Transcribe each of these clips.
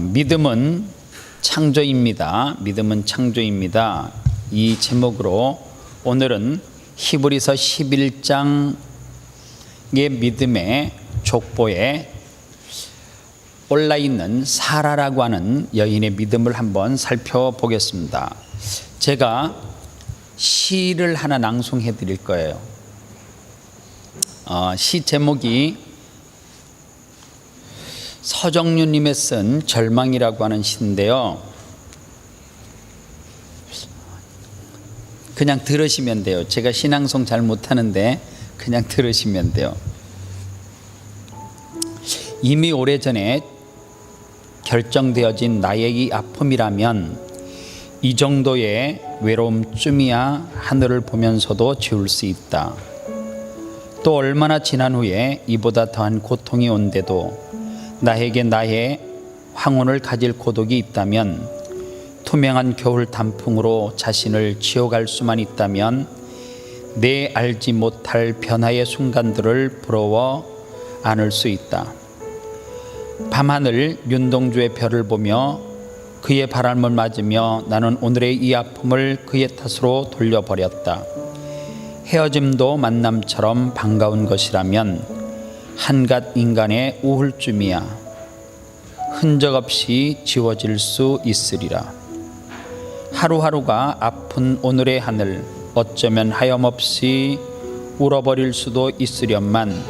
믿음은 창조입니다. 믿음은 창조입니다. 이 제목으로 오늘은 히브리서 11장의 믿음의 족보에 올라있는 사라라고 하는 여인의 믿음을 한번 살펴보겠습니다. 제가 시를 하나 낭송해 드릴 거예요. 시 제목이 서정유님의 쓴 절망이라고 하는 시인데요. 그냥 들으시면 돼요. 제가 시낭송 잘 못하는데 그냥 들으시면 돼요. 이미 오래전에 결정되어진 나의 이 아픔이라면 이 정도의 외로움쯤이야 하늘을 보면서도 지울 수 있다. 또 얼마나 지난 후에 이보다 더한 고통이 온데도 나에게 나의 황혼을 가질 고독이 있다면, 투명한 겨울 단풍으로 자신을 지어갈 수만 있다면 내 알지 못할 변화의 순간들을 부러워 안을 수 있다. 밤하늘 윤동주의 별을 보며 그의 바람을 맞으며 나는 오늘의 이 아픔을 그의 탓으로 돌려버렸다. 헤어짐도 만남처럼 반가운 것이라면 한갓 인간의 우울쯤이야 흔적 없이 지워질 수 있으리라. 하루하루가 아픈 오늘의 하늘, 어쩌면 하염없이 울어버릴 수도 있으련만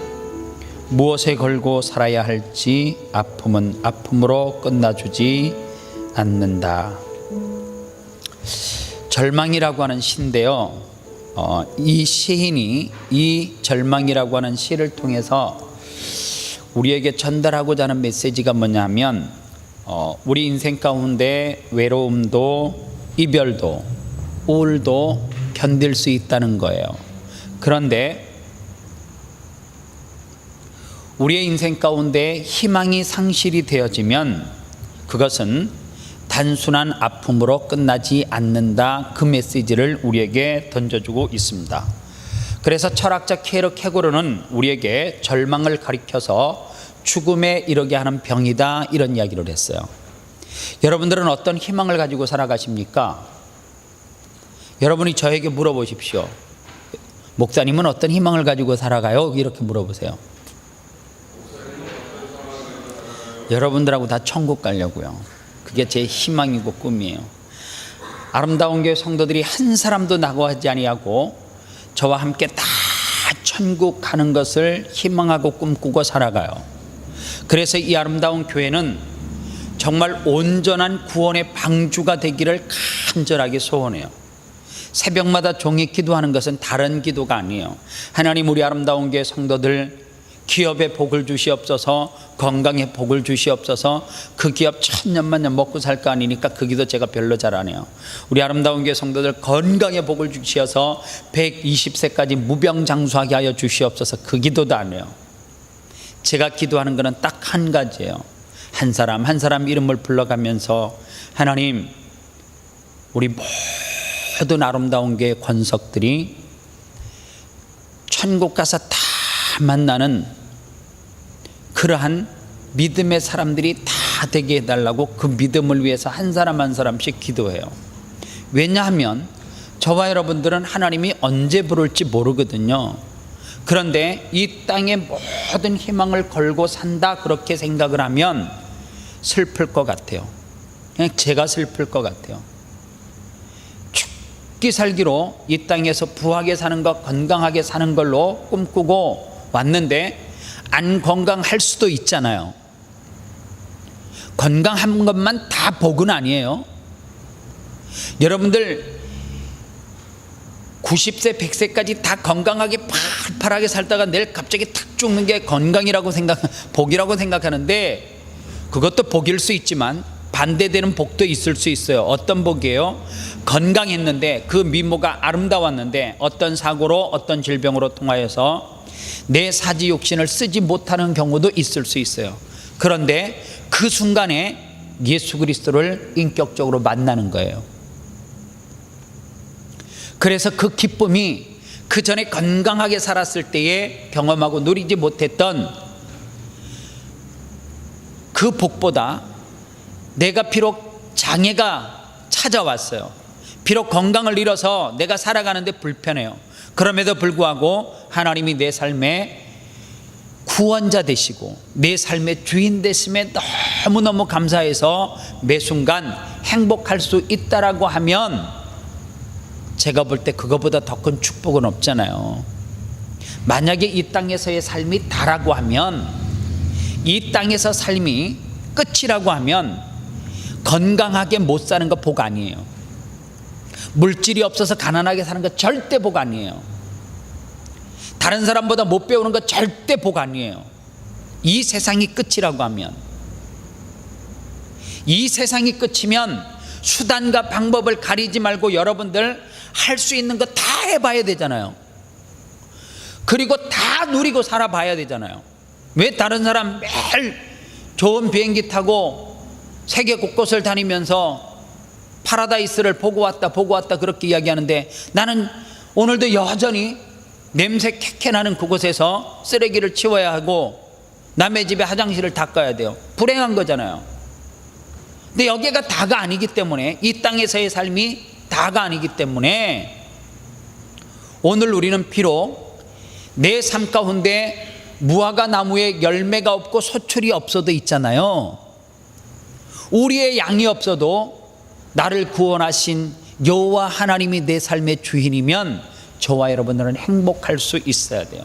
무엇에 걸고 살아야 할지 아픔은 아픔으로 끝나주지 않는다. 절망이라고 하는 시인데요, 이 시인이 이 절망이라고 하는 시를 통해서 우리에게 전달하고자 하는 메시지가 뭐냐면, 우리 인생 가운데 외로움도 이별도 우울도 견딜 수 있다는 거예요. 그런데 우리의 인생 가운데 희망이 상실이 되어지면 그것은 단순한 아픔으로 끝나지 않는다. 그 메시지를 우리에게 던져주고 있습니다. 그래서 철학자 케르 케고르는 우리에게 절망을 가리켜서 죽음에 이르게 하는 병이다, 이런 이야기를 했어요. 여러분들은 어떤 희망을 가지고 살아가십니까? 여러분이 저에게 물어보십시오. 목사님은 어떤 희망을 가지고 살아가요? 이렇게 물어보세요. 여러분들하고 다 천국 가려고요. 그게 제 희망이고 꿈이에요. 아름다운 교회 성도들이 한 사람도 낙오하지 아니하고 저와 함께 다 천국 가는 것을 희망하고 꿈꾸고 살아가요. 그래서 이 아름다운 교회는 정말 온전한 구원의 방주가 되기를 간절하게 소원해요. 새벽마다 종이 기도하는 것은 다른 기도가 아니에요. 하나님, 우리 아름다운 교회 성도들 기업에 복을 주시옵소서, 건강에 복을 주시옵소서. 그 기업 천년만년 먹고 살 거 아니니까 그 기도 제가 별로 잘 안 해요. 우리 아름다운 교회 성도들 건강에 복을 주시어서 120세까지 무병장수하게 하여 주시옵소서. 그 기도도 안 해요. 제가 기도하는 것은 딱 한 가지예요. 한 사람 한 사람 이름을 불러가면서, 하나님, 우리 모든 아름다운 교회 권석들이 천국 가서 다 만나는 그러한 믿음의 사람들이 다 되게 해달라고 그 믿음을 위해서 한 사람 한 사람씩 기도해요. 왜냐하면 저와 여러분들은 하나님이 언제 부를지 모르거든요. 그런데 이 땅에 모든 희망을 걸고 산다, 그렇게 생각을 하면 슬플 것 같아요. 그냥 제가 슬플 것 같아요. 죽기 살기로 이 땅에서 부하게 사는 것, 건강하게 사는 걸로 꿈꾸고 왔는데 안 건강할 수도 있잖아요. 건강한 것만 다 복은 아니에요. 여러분들 90세 100세까지 다 건강하게 팔팔하게 살다가 내일 갑자기 탁 죽는 게 건강이라고 복이라고 생각하는데, 그것도 복일 수 있지만 반대되는 복도 있을 수 있어요. 어떤 복이에요? 건강했는데 그 미모가 아름다웠는데 어떤 사고로 어떤 질병으로 통하여서 내 사지 욕심을 쓰지 못하는 경우도 있을 수 있어요. 그런데 그 순간에 예수 그리스도를 인격적으로 만나는 거예요. 그래서 그 기쁨이 그 전에 건강하게 살았을 때에 경험하고 누리지 못했던 그 복보다 내가 비록 장애가 찾아왔어요. 비록 건강을 잃어서 내가 살아가는데 불편해요. 그럼에도 불구하고 하나님이 내 삶의 구원자 되시고 내 삶의 주인 되심에 너무너무 감사해서 매 순간 행복할 수 있다라고 하면 제가 볼 때 그거보다 더 큰 축복은 없잖아요. 만약에 이 땅에서의 삶이 다라고 하면, 이 땅에서 삶이 끝이라고 하면 건강하게 못 사는 거 복 아니에요. 물질이 없어서 가난하게 사는 거 절대 복 아니에요. 다른 사람보다 못 배우는 거 절대 복 아니에요. 이 세상이 끝이라고 하면, 이 세상이 끝이면 수단과 방법을 가리지 말고 여러분들 할 수 있는 거 다 해봐야 되잖아요. 그리고 다 누리고 살아봐야 되잖아요. 왜 다른 사람 매일 좋은 비행기 타고 세계 곳곳을 다니면서 파라다이스를 보고 왔다 그렇게 이야기하는데, 나는 오늘도 여전히 냄새 캑캑 나는 그곳에서 쓰레기를 치워야 하고 남의 집에 화장실을 닦아야 돼요. 불행한 거잖아요. 근데 여기가 다가 아니기 때문에, 이 땅에서의 삶이 다가 아니기 때문에 오늘 우리는 비록 내 삶 가운데 무화과 나무에 열매가 없고 소출이 없어도 있잖아요. 우리의 양이 없어도 나를 구원하신 여호와 하나님이 내 삶의 주인이면 저와 여러분들은 행복할 수 있어야 돼요.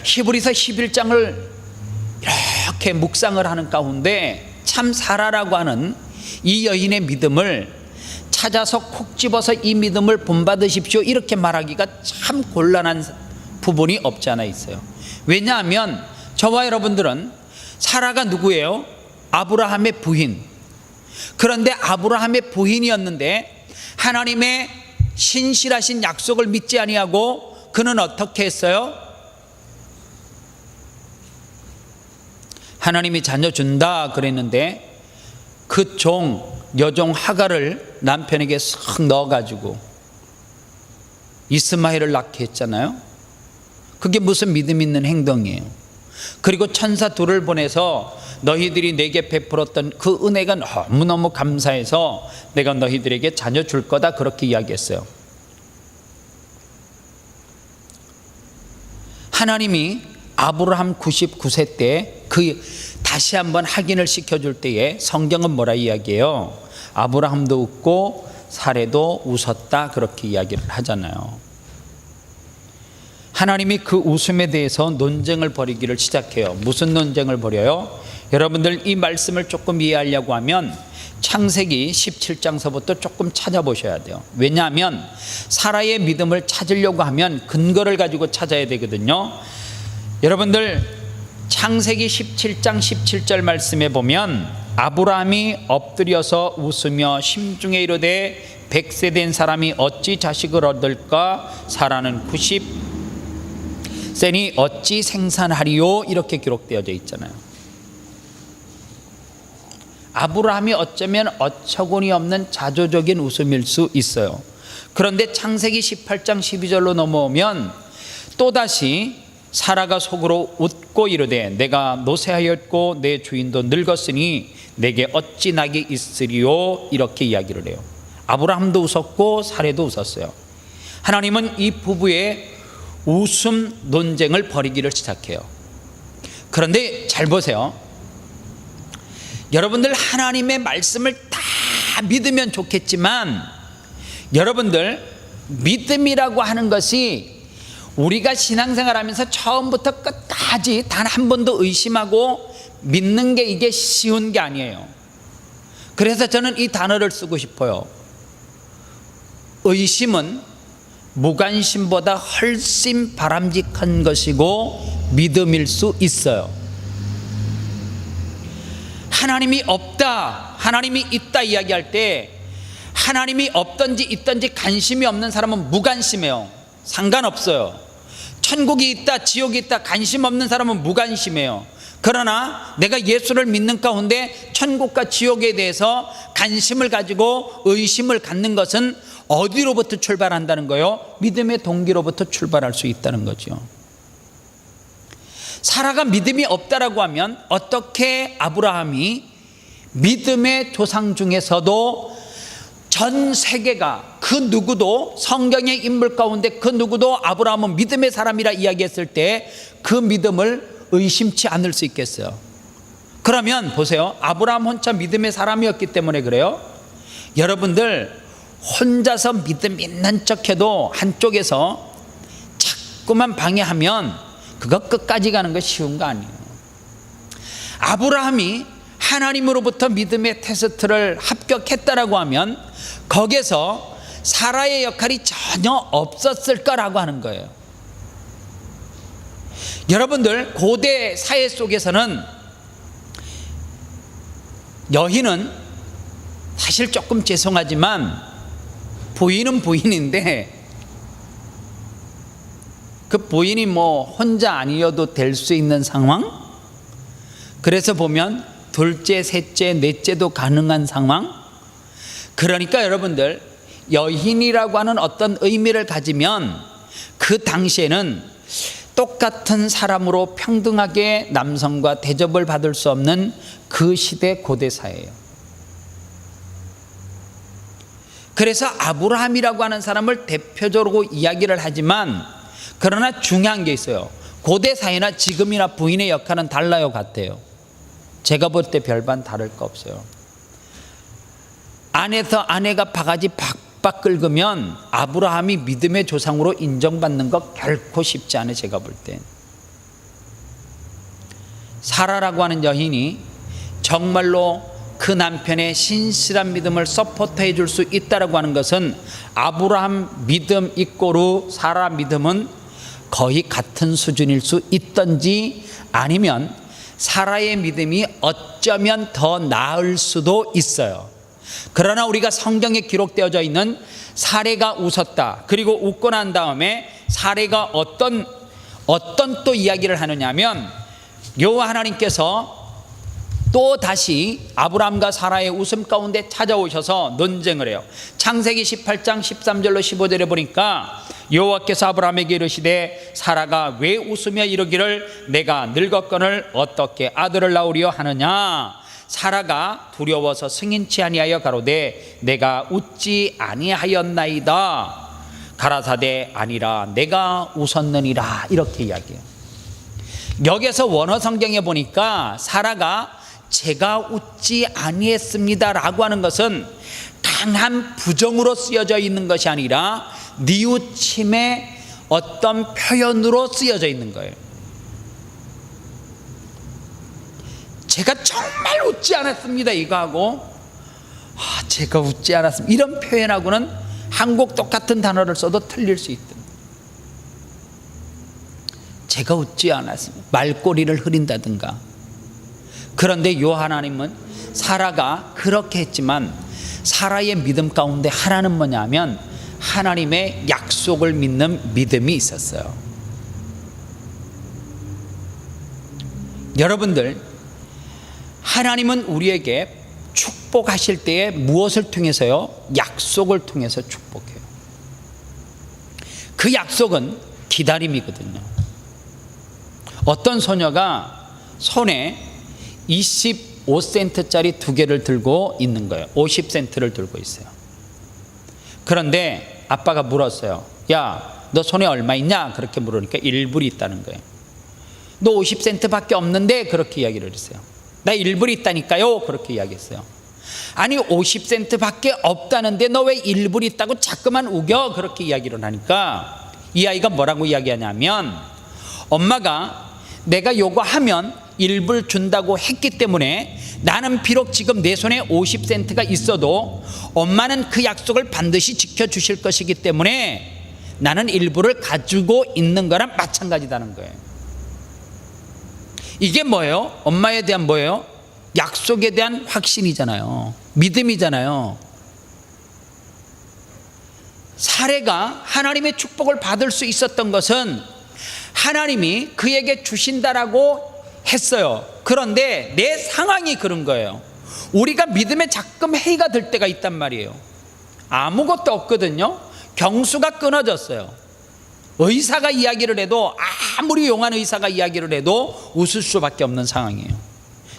히브리서 11장을 이렇게 묵상을 하는 가운데 참 사라라고 하는 이 여인의 믿음을 찾아서 콕 집어서 이 믿음을 본받으십시오 이렇게 말하기가 참 곤란한 부분이 없지 않아 있어요. 왜냐하면 저와 여러분들은 사라가 누구예요? 아브라함의 부인. 그런데 아브라함의 부인이었는데 하나님의 신실하신 약속을 믿지 아니하고 그는 어떻게 했어요? 하나님이 자녀 준다 그랬는데 그 여종 하갈을 남편에게 싹 넣어가지고 이스마엘을 낳게 했잖아요. 그게 무슨 믿음 있는 행동이에요. 그리고 천사 둘을 보내서 너희들이 내게 베풀었던 그 은혜가 너무너무 감사해서 내가 너희들에게 자녀 줄 거다 그렇게 이야기했어요. 하나님이 아브라함 99세 때 다시 한번 확인을 시켜줄 때에 성경은 뭐라 이야기해요? 아브라함도 웃고 사레도 웃었다 그렇게 이야기를 하잖아요. 하나님이 그 웃음에 대해서 논쟁을 벌이기를 시작해요. 무슨 논쟁을 벌여요? 여러분들 이 말씀을 조금 이해하려고 하면 창세기 17장서부터 조금 찾아보셔야 돼요. 왜냐하면 사라의 믿음을 찾으려고 하면 근거를 가지고 찾아야 되거든요. 여러분들 창세기 17장 17절 말씀에 보면 아브라함이 엎드려서 웃으며 심중에 이르되 100세 된 사람이 어찌 자식을 얻을까? 사라는 90세니 어찌 생산하리요? 이렇게 기록되어져 있잖아요. 아브라함이 어쩌면 어처구니 없는 자조적인 웃음일 수 있어요. 그런데 창세기 18장 12절로 넘어오면 또다시 사라가 속으로 웃고 이르되 내가 노쇠하였고 내 주인도 늙었으니 내게 어찌 낙이 있으리요? 이렇게 이야기를 해요. 아브라함도 웃었고 사레도 웃었어요. 하나님은 이 부부의 웃음 논쟁을 벌이기를 시작해요. 그런데 잘 보세요. 여러분들 하나님의 말씀을 다 믿으면 좋겠지만 여러분들 믿음이라고 하는 것이 우리가 신앙생활하면서 처음부터 끝까지 단 한 번도 의심하고 믿는 게 이게 쉬운 게 아니에요. 그래서 저는 이 단어를 쓰고 싶어요. 의심은 무관심보다 훨씬 바람직한 것이고 믿음일 수 있어요. 하나님이 없다, 하나님이 있다 이야기할 때 하나님이 없든지 있든지 관심이 없는 사람은 무관심해요. 상관없어요. 천국이 있다 지옥이 있다 관심 없는 사람은 무관심해요. 그러나 내가 예수를 믿는 가운데 천국과 지옥에 대해서 관심을 가지고 의심을 갖는 것은 어디로부터 출발한다는 거예요? 믿음의 동기로부터 출발할 수 있다는 거죠. 사라가 믿음이 없다라고 하면 어떻게 아브라함이 믿음의 조상 중에서도 전 세계가 그 누구도 성경의 인물 가운데 그 누구도 아브라함은 믿음의 사람이라 이야기했을 때 그 믿음을 의심치 않을 수 있겠어요. 그러면 보세요. 아브라함 혼자 믿음의 사람이었기 때문에 그래요. 여러분들 혼자서 믿음 있는 척해도 한쪽에서 자꾸만 방해하면 그거 끝까지 가는 거 쉬운 거 아니에요. 아브라함이 하나님으로부터 믿음의 테스트를 합격했다라고 하면 거기에서 사라의 역할이 전혀 없었을 거라고 하는 거예요. 여러분들 고대 사회 속에서는 여인은 사실 조금 죄송하지만 부인은 부인인데 그 부인이 뭐 혼자 아니어도 될 수 있는 상황? 그래서 보면 둘째, 셋째, 넷째도 가능한 상황? 그러니까 여러분들 여인이라고 하는 어떤 의미를 가지면 그 당시에는 똑같은 사람으로 평등하게 남성과 대접을 받을 수 없는 그 시대 고대 사회예요. 그래서 아브라함이라고 하는 사람을 대표적으로 이야기를 하지만 그러나 중요한 게 있어요. 고대 사회나 지금이나 부인의 역할은 달라요, 같아요. 제가 볼 때 별반 다를 거 없어요. 안에서 아내가 바가지 박박 긁으면 아브라함이 믿음의 조상으로 인정받는 거 결코 쉽지 않아요, 제가 볼 때. 사라라고 하는 여인이 정말로 그 남편의 신실한 믿음을 서포트해 줄 수 있다라고 하는 것은 아브라함 믿음 이꼬르 사라 믿음은 거의 같은 수준일 수 있던지 아니면 사라의 믿음이 어쩌면 더 나을 수도 있어요. 그러나 우리가 성경에 기록되어져 있는 사례가 웃었다, 그리고 웃고 난 다음에 사례가 어떤 또 이야기를 하느냐면 여호와 하나님께서 또 다시 아브라함과 사라의 웃음 가운데 찾아오셔서 논쟁을 해요. 창세기 18장 13절로 15절에 보니까 여호와께서 아브라함에게 이르시되 사라가 왜 웃으며 이르기를 내가 늙었거늘 어떻게 아들을 낳으려 하느냐. 사라가 두려워서 승인치 아니하여 가로되 내가 웃지 아니하였나이다. 가라사대 아니라 내가 웃었느니라. 이렇게 이야기해요. 여기서 원어 성경에 보니까 사라가 제가 웃지 아니했습니다 라고 하는 것은 강한 부정으로 쓰여져 있는 것이 아니라 뉘우침의 어떤 표현으로 쓰여져 있는 거예요. 제가 정말 웃지 않았습니다 이거하고 제가 웃지 않았습니다 이런 표현하고는 한국 똑같은 단어를 써도 틀릴 수 있다. 제가 웃지 않았습니다. 말꼬리를 흐린다든가. 그런데 요 하나님은 사라가 그렇게 했지만 사라의 믿음 가운데 하나는 뭐냐면 하나님의 약속을 믿는 믿음이 있었어요. 여러분들 하나님은 우리에게 축복하실 때에 무엇을 통해서요? 약속을 통해서 축복해요. 그 약속은 기다림이거든요. 어떤 소녀가 손에 25센트짜리 두 개를 들고 있는 거예요. 50센트를 들고 있어요. 그런데 아빠가 물었어요. 야, 너 손에 얼마 있냐? 그렇게 물으니까 1불이 있다는 거예요. 너 50센트밖에 없는데? 그렇게 이야기를 했어요. 나 1불이 있다니까요. 그렇게 이야기했어요. 아니 50센트밖에 없다는데 너 왜 1불이 있다고 자꾸만 우겨? 그렇게 이야기를 하니까 이 아이가 뭐라고 이야기하냐면 엄마가 내가 요거 하면 1불 준다고 했기 때문에 나는 비록 지금 내 손에 50센트가 있어도 엄마는 그 약속을 반드시 지켜주실 것이기 때문에 나는 1불을 가지고 있는 거랑 마찬가지다는 거예요. 이게 뭐예요? 엄마에 대한 뭐예요? 약속에 대한 확신이잖아요. 믿음이잖아요. 사례가 하나님의 축복을 받을 수 있었던 것은 하나님이 그에게 주신다라고 했어요. 그런데 내 상황이 그런 거예요. 우리가 믿음에 자꾸 해이가 될 때가 있단 말이에요. 아무것도 없거든요. 경수가 끊어졌어요. 의사가 이야기를 해도 아무리 용한 의사가 이야기를 해도 웃을 수밖에 없는 상황이에요.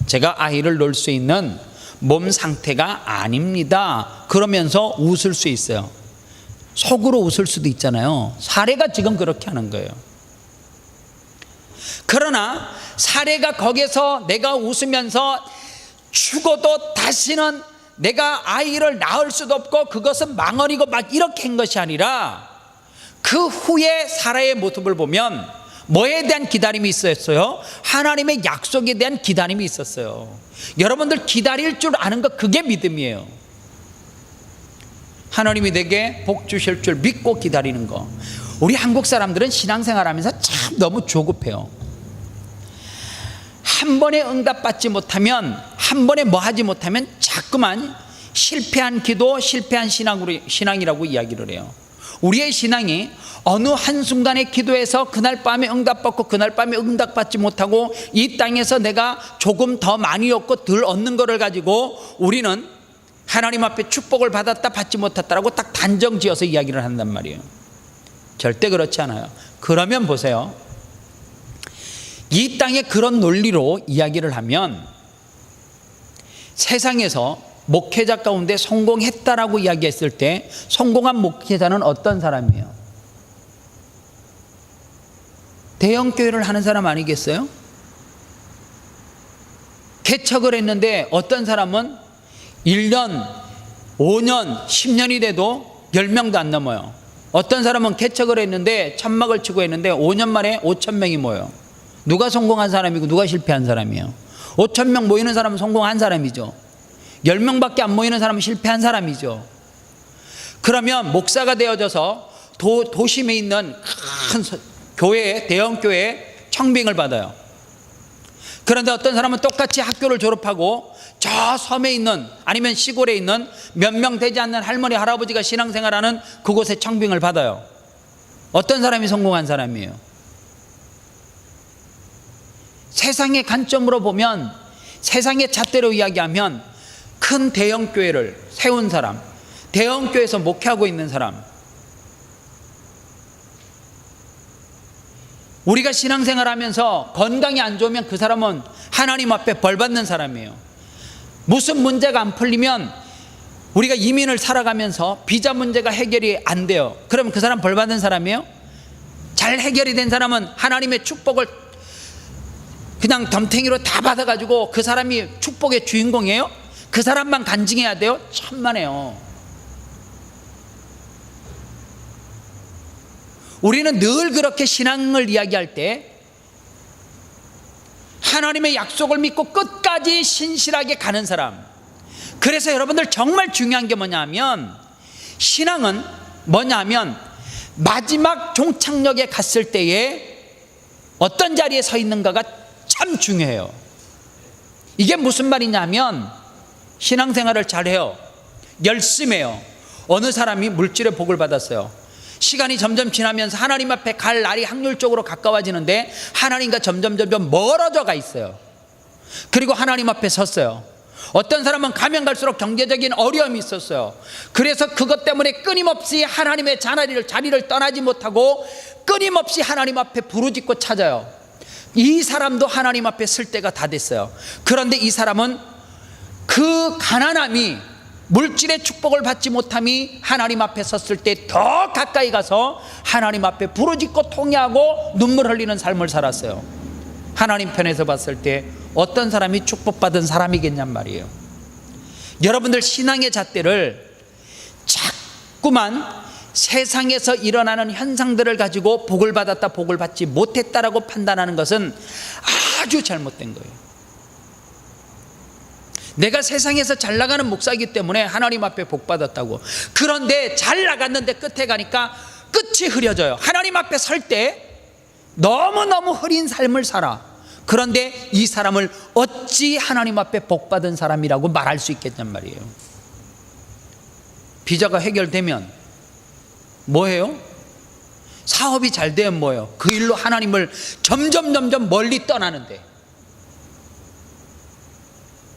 제가 아이를 놓을 수 있는 몸 상태가 아닙니다. 그러면서 웃을 수 있어요. 속으로 웃을 수도 있잖아요. 사례가 지금 그렇게 하는 거예요. 그러나 사례가 거기서 내가 웃으면서 죽어도 다시는 내가 아이를 낳을 수도 없고 그것은 망언이고 막 이렇게 한 것이 아니라 그 후에 사라의 모습을 보면 뭐에 대한 기다림이 있었어요? 하나님의 약속에 대한 기다림이 있었어요. 여러분들 기다릴 줄 아는 것, 그게 믿음이에요. 하나님이 내게 복 주실 줄 믿고 기다리는 거. 우리 한국 사람들은 신앙생활하면서 참 너무 조급해요. 한 번에 응답받지 못하면, 한 번에 뭐 하지 못하면 자꾸만 실패한 기도, 실패한 신앙이라고 이야기를 해요. 우리의 신앙이 어느 한순간에 기도해서 그날 밤에 응답받고 그날 밤에 응답받지 못하고 이 땅에서 내가 조금 더 많이 얻고 덜 얻는 거를 가지고 우리는 하나님 앞에 축복을 받았다 받지 못했다라고 딱 단정 지어서 이야기를 한단 말이에요. 절대 그렇지 않아요. 그러면 보세요. 이 땅에 그런 논리로 이야기를 하면 세상에서 목회자 가운데 성공했다라고 이야기했을 때 성공한 목회자는 어떤 사람이에요? 대형 교회를 하는 사람 아니겠어요? 개척을 했는데 어떤 사람은 1년, 5년, 10년이 돼도 10명도 안 넘어요. 어떤 사람은 개척을 했는데 천막을 치고 했는데 5년 만에 5,000명이 모여요. 누가 성공한 사람이고 누가 실패한 사람이에요? 5,000명 모이는 사람은 성공한 사람이죠. 10명밖에 안 모이는 사람은 실패한 사람이죠. 그러면 목사가 되어져서 도심에 있는 큰 교회, 대형 교회에 청빙을 받아요. 그런데 어떤 사람은 똑같이 학교를 졸업하고 저 섬에 있는, 아니면 시골에 있는 몇 명 되지 않는 할머니 할아버지가 신앙생활하는 그곳에 청빙을 받아요. 어떤 사람이 성공한 사람이에요? 세상의 관점으로 보면, 세상의 잣대로 이야기하면 큰 대형 교회를 세운 사람, 대형 교회에서 목회하고 있는 사람, 우리가 신앙생활하면서 건강이 안 좋으면 그 사람은 하나님 앞에 벌 받는 사람이에요. 무슨 문제가 안 풀리면, 우리가 이민을 살아가면서 비자 문제가 해결이 안 돼요. 그러면 그 사람 벌 받는 사람이에요? 잘 해결이 된 사람은 하나님의 축복을 그냥 덤탱이로 다 받아가지고 그 사람이 축복의 주인공이에요? 그 사람만 간증해야 돼요? 천만에요. 우리는 늘 그렇게 신앙을 이야기할 때 하나님의 약속을 믿고 끝까지 신실하게 가는 사람. 그래서 여러분들 정말 중요한 게 뭐냐면, 신앙은 뭐냐면 마지막 종착역에 갔을 때에 어떤 자리에 서 있는가가 참 중요해요. 이게 무슨 말이냐면, 신앙생활을 잘해요. 열심히 해요. 어느 사람이 물질의 복을 받았어요. 시간이 점점 지나면서 하나님 앞에 갈 날이 확률적으로 가까워지는데 하나님과 점점 멀어져 가 있어요. 그리고 하나님 앞에 섰어요. 어떤 사람은 가면 갈수록 경제적인 어려움이 있었어요. 그래서 그것 때문에 끊임없이 하나님의 자리를 떠나지 못하고 끊임없이 하나님 앞에 부르짖고 찾아요. 이 사람도 하나님 앞에 설 때가 다 됐어요. 그런데 이 사람은 그 가난함이, 물질의 축복을 받지 못함이 하나님 앞에 섰을 때 더 가까이 가서 하나님 앞에 부르짖고 통회하고 눈물 흘리는 삶을 살았어요. 하나님 편에서 봤을 때 어떤 사람이 축복받은 사람이겠냔 말이에요. 여러분들 신앙의 잣대를 자꾸만 세상에서 일어나는 현상들을 가지고 복을 받았다, 복을 받지 못했다라고 판단하는 것은 아주 잘못된 거예요. 내가 세상에서 잘 나가는 목사이기 때문에 하나님 앞에 복 받았다고. 그런데 잘 나갔는데 끝에 가니까 끝이 흐려져요. 하나님 앞에 설 때 너무너무 흐린 삶을 살아. 그런데 이 사람을 어찌 하나님 앞에 복 받은 사람이라고 말할 수 있겠냔 말이에요. 비자가 해결되면 뭐예요? 사업이 잘 되면 뭐예요? 그 일로 하나님을 점점 멀리 떠나는데,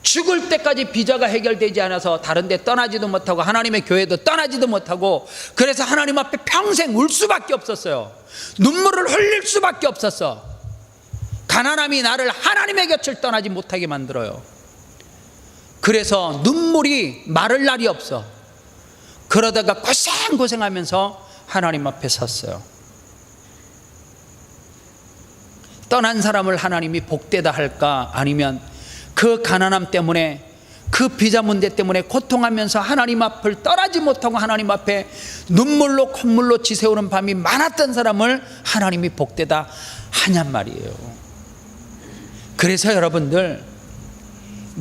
죽을 때까지 비자가 해결되지 않아서 다른 데 떠나지도 못하고 하나님의 교회도 떠나지도 못하고, 그래서 하나님 앞에 평생 울 수밖에 없었어요. 눈물을 흘릴 수밖에 없었어. 가난함이 나를 하나님의 곁을 떠나지 못하게 만들어요. 그래서 눈물이 마를 날이 없어. 그러다가 고생하면서 하나님 앞에 섰어요. 떠난 사람을 하나님이 복되다 할까, 아니면 그 가난함 때문에, 그 비자 문제 때문에 고통하면서 하나님 앞을 떠나지 못하고 하나님 앞에 눈물로 콧물로 지새우는 밤이 많았던 사람을 하나님이 복되다 하냔 말이에요. 그래서 여러분들,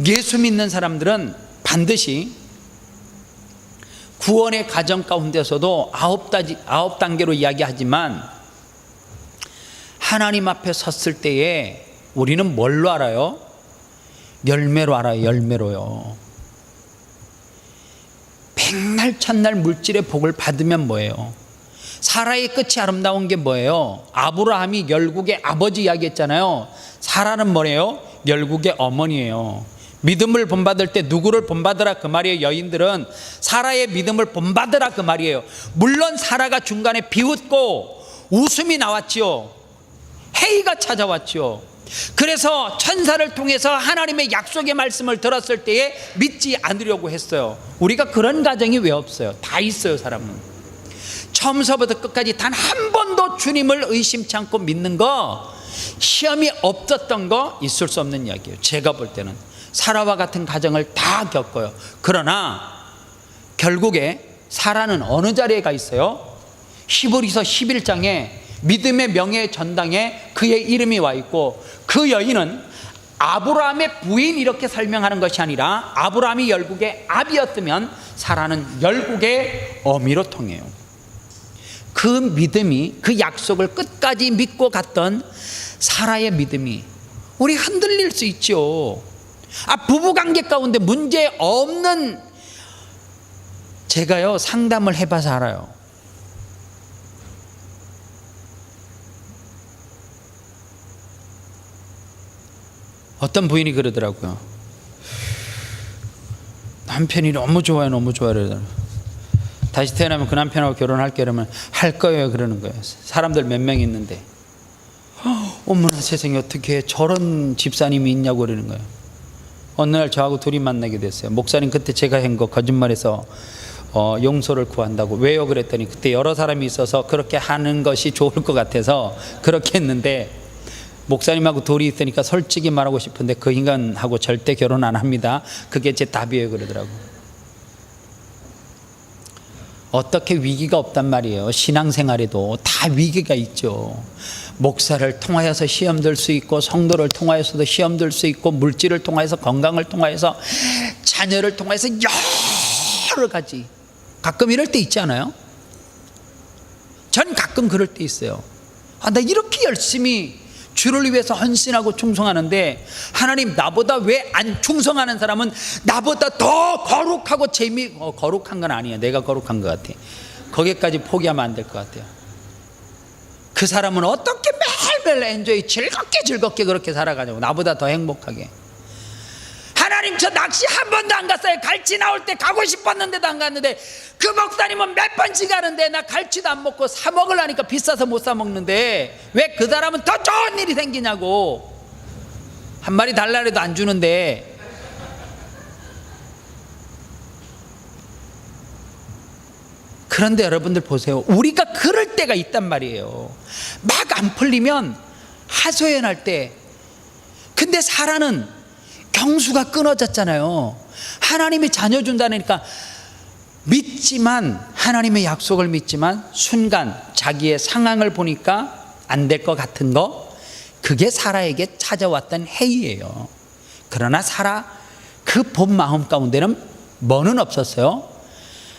예수 믿는 사람들은 반드시 구원의 과정 가운데서도 9단계로 이야기하지만, 하나님 앞에 섰을 때에 우리는 뭘로 알아요? 열매로 알아요. 열매로요. 백날 천날 물질의 복을 받으면 뭐예요? 사라의 끝이 아름다운 게 뭐예요? 아브라함이 열국의 아버지 이야기했잖아요. 사라는 뭐래요? 열국의 어머니예요. 믿음을 본받을 때 누구를 본받으라 그 말이에요. 여인들은 사라의 믿음을 본받으라 그 말이에요. 물론 사라가 중간에 비웃고 웃음이 나왔지요. 해이가 찾아왔지요. 그래서 천사를 통해서 하나님의 약속의 말씀을 들었을 때에 믿지 않으려고 했어요. 우리가 그런 가정이 왜 없어요? 다 있어요. 사람은 처음서부터 끝까지 단 한 번도 주님을 의심치 않고 믿는 거, 시험이 없었던 거 있을 수 없는 이야기예요. 제가 볼 때는 사라와 같은 가정을 다 겪어요. 그러나 결국에 사라는 어느 자리에 가 있어요? 히브리서 11장에 믿음의 명예의 전당에 그의 이름이 와 있고, 그 여인은 아브라함의 부인 이렇게 설명하는 것이 아니라 아브라함이 열국의 아비였으면 사라는 열국의 어미로 통해요. 그 믿음이, 그 약속을 끝까지 믿고 갔던 사라의 믿음이 우리 흔들릴 수 있죠. 부부관계 가운데 문제 없는, 제가요 상담을 해봐서 알아요. 어떤 부인이 그러더라고요. 남편이 너무 좋아요, 너무 좋아요. 그러더라고요. 다시 태어나면 그 남편하고 결혼할게 그러면 할 거예요 그러는 거예요. 사람들 몇 명 있는데, 어머나 세상에 어떻게 저런 집사님이 있냐고 그러는 거예요. 어느 날 저하고 둘이 만나게 됐어요. 목사님 그때 제가 한 거 거짓말해서 용서를 구한다고. 왜요? 그랬더니 그때 여러 사람이 있어서 그렇게 하는 것이 좋을 것 같아서 그렇게 했는데, 목사님하고 둘이 있으니까 솔직히 말하고 싶은데 그 인간하고 절대 결혼 안 합니다. 그게 제 답이에요 그러더라고. 어떻게 위기가 없단 말이에요. 신앙생활에도 다 위기가 있죠. 목사를 통하여서 시험 들 수 있고, 성도를 통하여서도 시험 들 수 있고, 물질을 통하여서, 건강을 통하여서, 자녀를 통하여서 여러 가지. 가끔 이럴 때 있지 않아요? 전 가끔 그럴 때 있어요. 나 이렇게 열심히 주를 위해서 헌신하고 충성하는데 하나님 나보다 왜 안 충성하는 사람은 나보다 더 거룩하고 거룩한 건 아니에요. 내가 거룩한 것 같아. 거기까지 포기하면 안 될 것 같아요. 그 사람은 어떻게 매일매일 엔조이 즐겁게 그렇게 살아가냐고. 나보다 더 행복하게. 하나님 저 낚시 한 번도 안 갔어요. 갈치 나올 때 가고 싶었는데도 안 갔는데, 그 목사님은 몇 번씩 가는데 나 갈치도 안 먹고 사 먹으려니까 비싸서 못 사 먹는데 왜 그 사람은 더 좋은 일이 생기냐고. 한 마리 달라 해도 안 주는데. 그런데 여러분들 보세요. 우리가 그럴 때가 있단 말이에요. 막 안 풀리면 하소연할 때. 근데 사라는 경수가 끊어졌잖아요. 하나님이 자녀 준다니까 믿지만, 하나님의 약속을 믿지만 순간 자기의 상황을 보니까 안 될 것 같은 거, 그게 사라에게 찾아왔던 해이에요. 그러나 사라 그 본 마음 가운데는 뭐는 없었어요?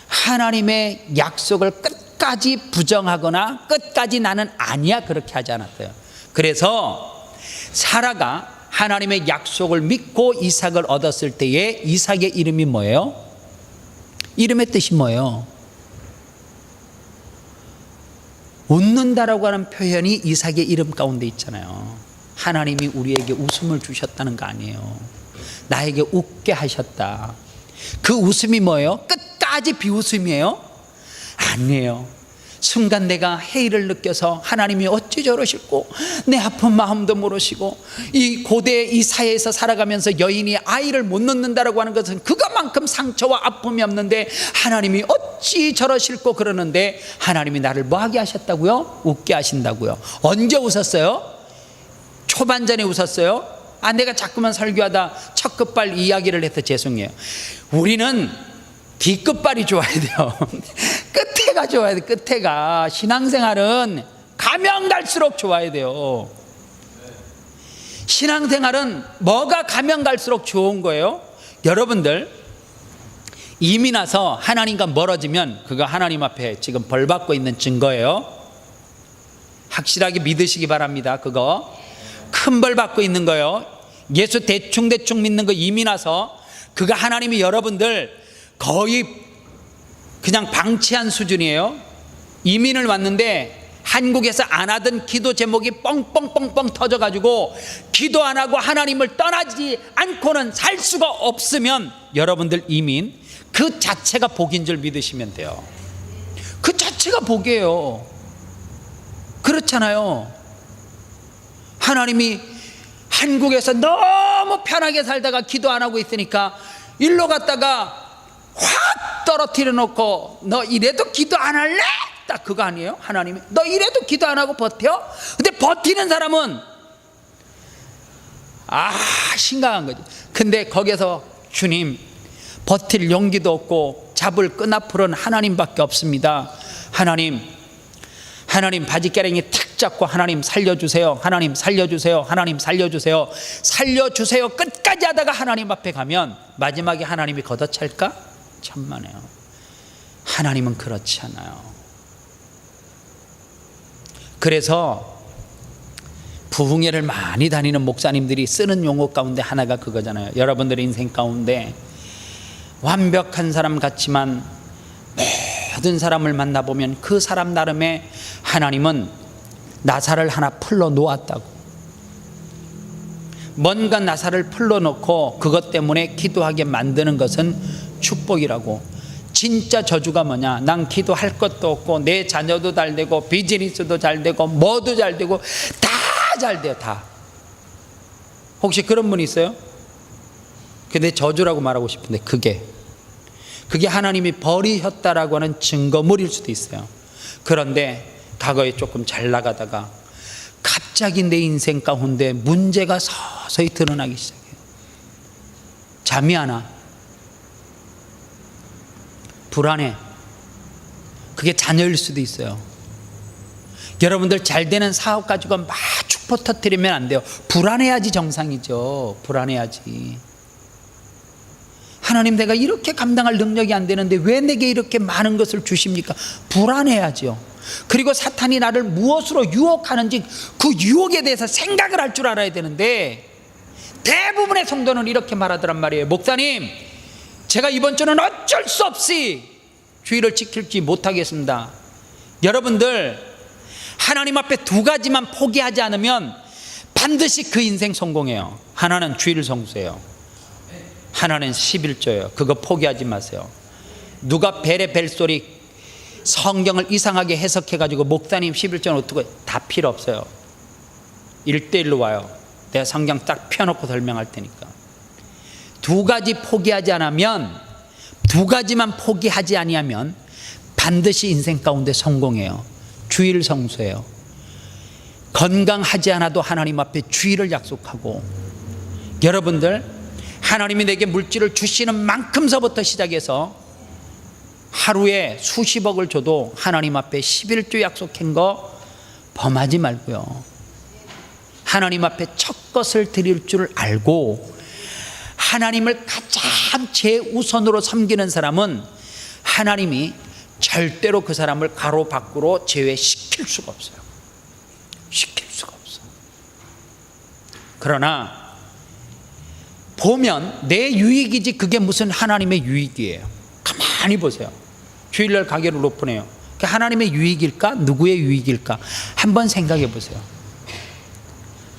하나님의 약속을 끝까지 부정하거나 끝까지 나는 아니야 그렇게 하지 않았어요. 그래서 사라가 하나님의 약속을 믿고 이삭을 얻었을 때에 이삭의 이름이 뭐예요? 이름의 뜻이 뭐예요? 웃는다라고 하는 표현이 이삭의 이름 가운데 있잖아요. 하나님이 우리에게 웃음을 주셨다는 거 아니에요. 나에게 웃게 하셨다. 그 웃음이 뭐예요? 끝까지 비웃음이에요? 아니에요. 순간 내가 해이를 느껴서 하나님이 어찌 저러실고 내 아픈 마음도 모르시고 이 고대 이 사회에서 살아가면서 여인이 아이를 못 낳는다라고 하는 것은 그것만큼 상처와 아픔이 없는데 하나님이 어찌 저러실고 그러는데 하나님이 나를 뭐하게 하셨다고요? 웃게 하신다고요. 언제 웃었어요? 초반전에 웃었어요? 내가 자꾸만 설교하다 첫 끝발 이야기를 해서 죄송해요. 우리는 뒤끝발이 좋아야 돼요. 끝에가 좋아야 돼. 끝에가. 신앙생활은 가면 갈수록 좋아야 돼요. 신앙생활은 뭐가 가면 갈수록 좋은 거예요? 여러분들 이미 나서 하나님과 멀어지면 그거 하나님 앞에 지금 벌 받고 있는 증거예요. 확실하게 믿으시기 바랍니다. 그거 큰 벌 받고 있는 거예요. 예수 대충 믿는 거 이미 나서 그거 하나님이 여러분들 거의 그냥 방치한 수준이에요. 이민을 왔는데 한국에서 안 하던 기도 제목이 뻥뻥뻥뻥 터져가지고 기도 안 하고 하나님을 떠나지 않고는 살 수가 없으면 여러분들 이민 그 자체가 복인 줄 믿으시면 돼요. 그 자체가 복이에요. 그렇잖아요. 하나님이 한국에서 너무 편하게 살다가 기도 안 하고 있으니까 일로 갔다가 확 떨어뜨려 놓고 너 이래도 기도 안 할래? 딱 그거 아니에요? 하나님이 너 이래도 기도 안 하고 버텨? 근데 버티는 사람은 심각한 거지. 근데 거기서 주님 버틸 용기도 없고 잡을 끈앞으로는 하나님밖에 없습니다. 하나님 바지가랑이 탁 잡고 하나님 살려주세요. 하나님 살려주세요. 하나님 살려주세요. 살려주세요. 끝까지 하다가 하나님 앞에 가면 마지막에 하나님이 걷어찰까? 천만에요. 하나님은 그렇지 않아요. 그래서 부흥회를 많이 다니는 목사님들이 쓰는 용어 가운데 하나가 그거잖아요. 여러분들의 인생 가운데 완벽한 사람 같지만 모든 사람을 만나보면 그 사람 나름의 하나님은 나사를 하나 풀러 놓았다고. 뭔가 나사를 풀러 놓고 그것 때문에 기도하게 만드는 것은 축복이라고. 진짜 저주가 뭐냐? 난 기도할 것도 없고 내 자녀도 잘 되고 비즈니스도 잘 되고 뭐도 잘 되고 다 잘 돼요. 다. 혹시 그런 분 있어요? 근데 저주라고 말하고 싶은데 그게 하나님이 버리셨다라고 하는 증거물일 수도 있어요. 그런데 과거에 조금 잘 나가다가 갑자기 내 인생 가운데 문제가 서서히 드러나기 시작해요. 잠이 안 와. 불안해. 그게 자녀일 수도 있어요. 여러분들 잘 되는 사업 가지고 막 축포 터뜨리면 안 돼요. 불안해야지 정상이죠. 불안해야지. 하나님 내가 이렇게 감당할 능력이 안 되는데 왜 내게 이렇게 많은 것을 주십니까? 불안해야죠. 그리고 사탄이 나를 무엇으로 유혹하는지 그 유혹에 대해서 생각을 할 줄 알아야 되는데 대부분의 성도는 이렇게 말하더란 말이에요. 목사님 제가 이번 주는 어쩔 수 없이 주의를 지킬지 못하겠습니다. 여러분들 하나님 앞에 두 가지만 포기하지 않으면 반드시 그 인생 성공해요. 하나는 주의를 성수해요. 하나는 11조예요. 그거 포기하지 마세요. 누가 벨의 벨소리 성경을 이상하게 해석해가지고 목사님 11조는 어떻게 다 필요 없어요. 1대1로 와요. 내가 성경 딱 펴놓고 설명할 테니까. 두 가지 포기하지 않으면 두 가지만 포기하지 아니하면 반드시 인생 가운데 성공해요. 주의를 성수해요. 건강하지 않아도 하나님 앞에 주의를 약속하고 여러분들 하나님이 내게 물질을 주시는 만큼서부터 시작해서 하루에 수십억을 줘도 하나님 앞에 11조 약속한 거 범하지 말고요. 하나님 앞에 첫 것을 드릴 줄 알고 하나님을 가장 최우선으로 섬기는 사람은 하나님이 절대로 그 사람을 가로 밖으로 제외시킬 수가 없어요. 시킬 수가 없어. 그러나 보면 내 유익이지 그게 무슨 하나님의 유익이에요. 가만히 보세요. 주일날 가게를 오픈해요. 그게 하나님의 유익일까? 누구의 유익일까? 한번 생각해 보세요.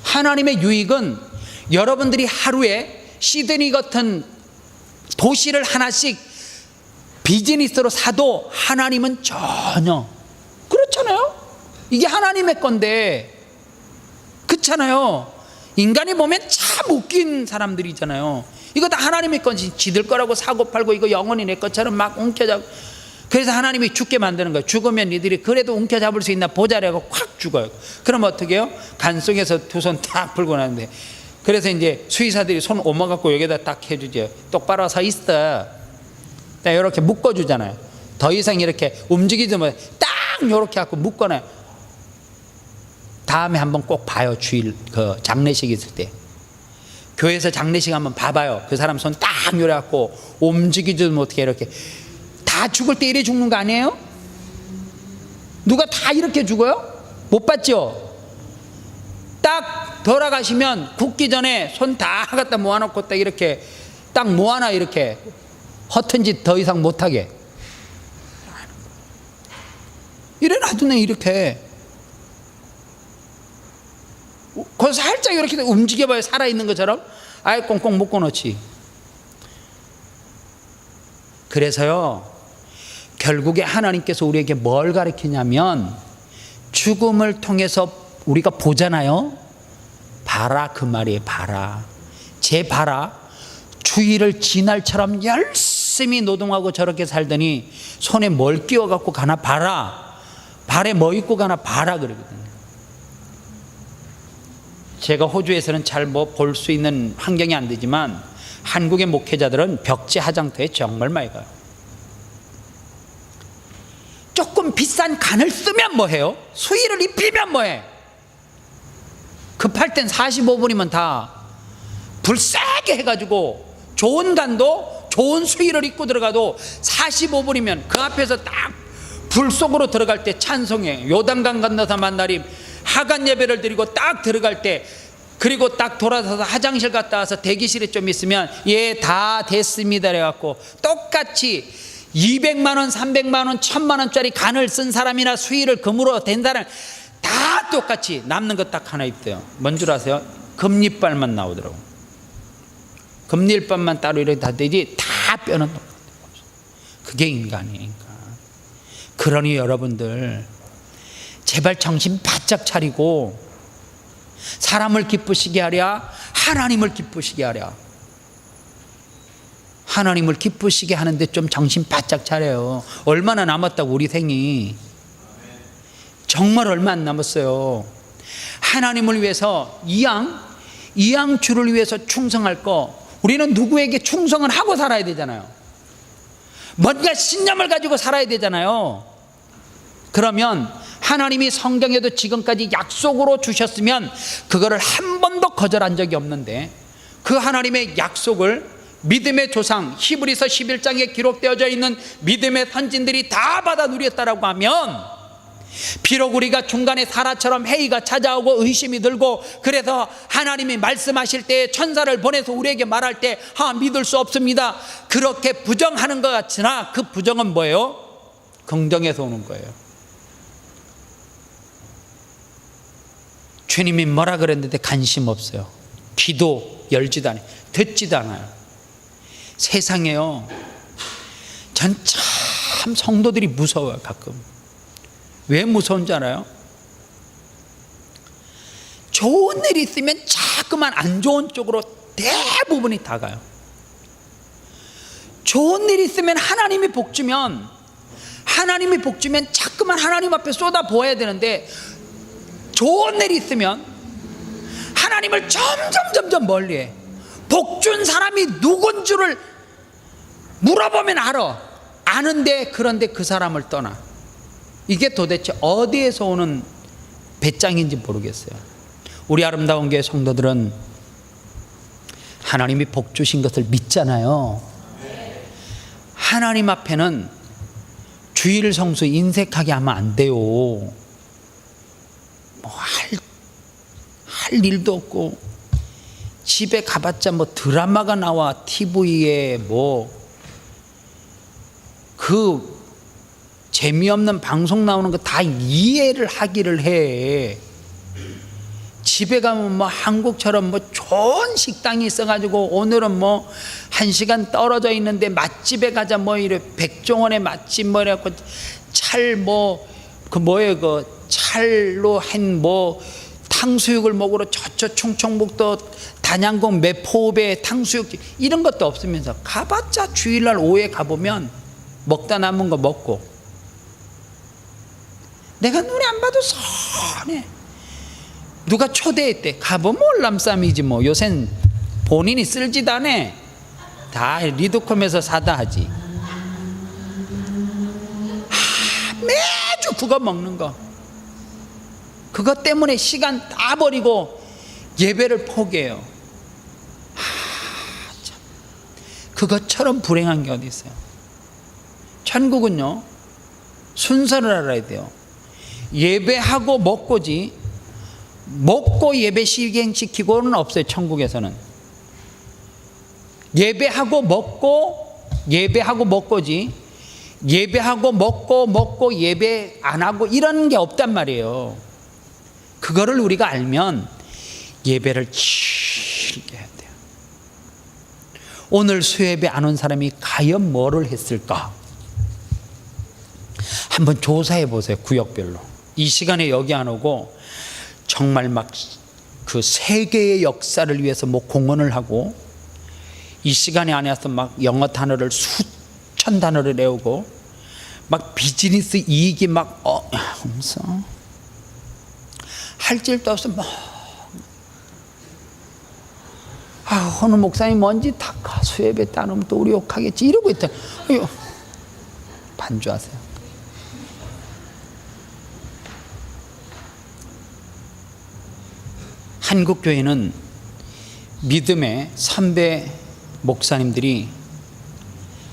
하나님의 유익은 여러분들이 하루에 시드니 같은 도시를 하나씩 비즈니스로 사도 하나님은 전혀 이게 하나님의 건데. 그렇잖아요. 인간이 보면 참 웃긴 사람들이잖아요. 이거 다 하나님의 건지 지들 거라고 사고 팔고 이거 영원히 내 것처럼 막 움켜잡고. 그래서 하나님이 죽게 만드는 거예요. 죽으면 니들이 그래도 움켜잡을 수 있나 보자라고 확 죽어요. 그럼 어떻게 해요? 간 속에서 두 손 딱 풀고 나는데, 그래서 이제 수의사들이 손 오모갖고 여기다 딱 해주죠. 똑바로 서 있어. 이렇게 묶어주잖아요. 더 이상 이렇게 움직이지 못해. 딱 이렇게 갖고 묶어놔요. 다음에 한번 꼭 봐요. 주일 그 장례식 있을 때 교회에서 장례식 한번 봐봐요. 그 사람 손 딱 요래 갖고 움직이지도 못하게 이렇게. 다 죽을 때 이래 죽는 거 아니에요? 누가 다 이렇게 죽어요? 못 봤죠? 딱 돌아가시면 굳기 전에 손 다 갖다 모아놓고 딱 이렇게 딱 모아놔. 이렇게 허튼 짓 더 이상 못하게 이래 놔두네. 이렇게 거기서 살짝 이렇게 움직여봐요. 살아있는 것처럼. 아예 꽁꽁 묶어놓지. 그래서요, 결국에 하나님께서 우리에게 뭘 가르치냐면, 죽음을 통해서 우리가 보잖아요. 봐라, 그 말이에요. 봐라. 제 봐라. 주일을 지날처럼 열심히 노동하고 저렇게 살더니 손에 뭘 끼워갖고 가나 봐라. 발에 뭐 입고 가나 봐라 그러거든요. 제가 호주에서는 잘 뭐 볼 수 있는 환경이 안 되지만 한국의 목회자들은 벽지 화장터에 정말 많이 가요. 조금 비싼 간을 쓰면 뭐해요? 수의를 입히면 뭐해? 급할 땐 45분이면 다 불 세게 해가지고 좋은 간도 좋은 수의를 입고 들어가도 45분이면 그 앞에서 딱 불 속으로 들어갈 때 찬송해. 요단강 건너서 만나림 하간 예배를 드리고 딱 들어갈 때, 그리고 딱 돌아서서 화장실 갔다 와서 대기실에 좀 있으면 예, 다 됐습니다 그래갖고 똑같이 200만 원, 300만 원, 1000만 원짜리 간을 쓴 사람이나 수의를 금으로 된 사람 다 똑같이 남는 거 딱 하나 있대요. 뭔 줄 아세요? 금리빨만 나오더라고. 금리빨만 따로 이렇게 다 되지 다 뼈는 그게 인간이니까. 그러니 여러분들 제발 정신 바짝 차리고 사람을 기쁘시게 하랴, 하나님을 기쁘시게 하랴. 하나님을 기쁘시게 하는데 좀 정신 바짝 차려요. 얼마나 남았다고 우리 생이. 정말 얼마 안 남았어요. 하나님을 위해서 이양주를 위해서 충성할 거, 우리는 누구에게 충성을 하고 살아야 되잖아요. 뭔가 신념을 가지고 살아야 되잖아요. 그러면 하나님이 성경에도 지금까지 약속으로 주셨으면 그거를 한 번도 거절한 적이 없는데, 그 하나님의 약속을 믿음의 조상 히브리서 11장에 기록되어져 있는 믿음의 선진들이 다 받아 누렸다라고 하면, 비록 우리가 중간에 사라처럼 회의가 찾아오고 의심이 들고, 그래서 하나님이 말씀하실 때 천사를 보내서 우리에게 말할 때 믿을 수 없습니다, 그렇게 부정하는 것 같으나 그 부정은 뭐예요? 긍정에서 오는 거예요. 주님이 뭐라 그랬는데 관심 없어요. 귀도 열지도 않아요. 듣지도 않아요. 세상에요, 전 참 성도들이 무서워요. 가끔. 왜 무서운지 알아요? 좋은 일이 있으면 자꾸만 안 좋은 쪽으로 대부분이 다 가요. 좋은 일이 있으면 하나님이 복 주면 자꾸만 하나님 앞에 쏟아 부어야 되는데, 좋은 일이 있으면 하나님을 점점 멀리해. 복 준 사람이 누군 줄을 물어보면 아는데 그런데 그 사람을 떠나. 이게 도대체 어디에서 오는 배짱인지 모르겠어요. 우리 아름다운 교회 성도들은 하나님이 복 주신 것을 믿잖아요. 하나님 앞에는 주일 성수 인색하게 하면 안 돼요. 할 일도 없고, 집에 가봤자 뭐 드라마가 나와, TV에 그 재미없는 방송 나오는 거 다 이해를 하기를 해. 집에 가면 한국처럼 좋은 식당이 있어가지고 오늘은 1시간 떨어져 있는데 맛집에 가자 이래 백종원의 맛집 이래갖고 찰로 한 뭐 탕수육을 먹으러 저쪽 충청북도 단양공 매포읍에 탕수육집 이런 것도 없으면서 가봤자 주일날 오후에 가보면 먹다 남은 거 먹고, 내가 눈에 안 봐도 선해. 누가 초대했대. 가보면 월남쌈이지 뭐. 요샌 본인이 쓸지도 않아. 다 리드콤에서 사다 하지. 매주 그거 먹는 거. 그것 때문에 시간 다 버리고 예배를 포기해요. 참. 그것처럼 불행한 게 어디 있어요. 천국은요, 순서를 알아야 돼요. 예배하고 먹고지, 먹고 예배 시행시키고는 없어요. 천국에서는 예배하고 먹고, 예배하고 먹고지, 예배하고 먹고 예배 안 하고 이런 게 없단 말이에요. 그거를 우리가 알면 예배를 즐겨야 돼요. 오늘 수예배 안 온 사람이 과연 뭐를 했을까? 한번 조사해 보세요. 구역별로. 이 시간에 여기 안 오고 정말 막 그 세계의 역사를 위해서 뭐 공헌을 하고, 이 시간에 안 와서 막 영어 단어를 수천 단어를 외우고 막 비즈니스 이익이 막 하면서 할 일도 없어 뭐, 오늘 목사님 뭔지 다 수예배 따르면 또 우리 욕하겠지 이러고 있다. 반주하세요. 한국교회는 믿음의 선배 목사님들이